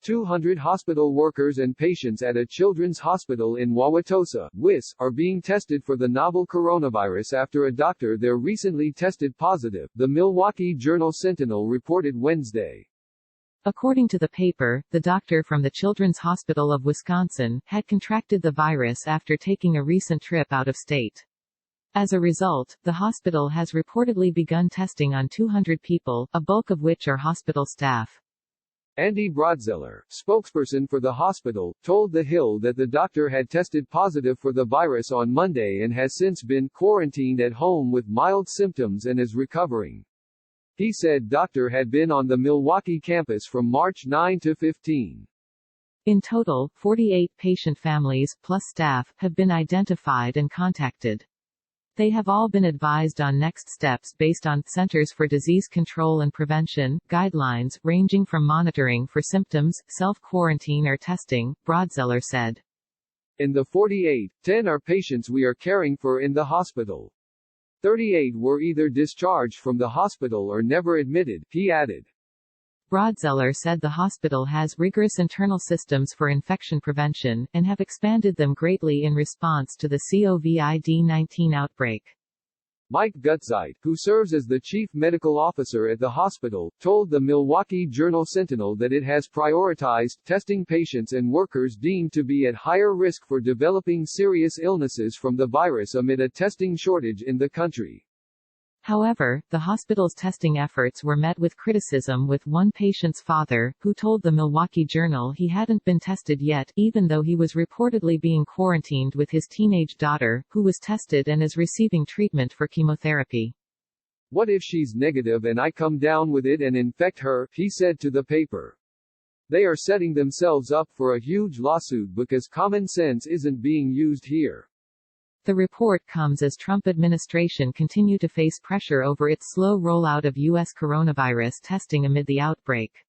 200 hospital workers and patients at a children's hospital in Wauwatosa, WIS, are being tested for the novel coronavirus after a doctor there recently tested positive, the Milwaukee Journal Sentinel reported Wednesday. According to the paper, the doctor from the Children's Hospital of Wisconsin had contracted the virus after taking a recent trip out of state. As a result, the hospital has reportedly begun testing on 200 people, a bulk of which are hospital staff. Andy Broadzeller, spokesperson for the hospital, told The Hill that the doctor had tested positive for the virus on Monday and has since been quarantined at home with mild symptoms and is recovering. He said doctor had been on the Milwaukee campus from March 9 to 15. In total, 48 patient families, plus staff, have been identified and contacted. They have all been advised on next steps based on Centers for Disease Control and Prevention guidelines, ranging from monitoring for symptoms, self-quarantine or testing, Broadzeller said. In the 48, 10 are patients we are caring for in the hospital. 38 were either discharged from the hospital or never admitted, he added. Broadzeller said the hospital has rigorous internal systems for infection prevention, and have expanded them greatly in response to the COVID-19 outbreak. Mike Gutzeit, who serves as the chief medical officer at the hospital, told the Milwaukee Journal Sentinel that it has prioritized testing patients and workers deemed to be at higher risk for developing serious illnesses from the virus amid a testing shortage in the country. However, the hospital's testing efforts were met with criticism, with one patient's father, who told the Milwaukee Journal he hadn't been tested yet, even though he was reportedly being quarantined with his teenage daughter, who was tested and is receiving treatment for chemotherapy. What if she's negative and I come down with it and infect her, he said to the paper. They are setting themselves up for a huge lawsuit because common sense isn't being used here. The report comes as Trump administration continue to face pressure over its slow rollout of U.S. coronavirus testing amid the outbreak.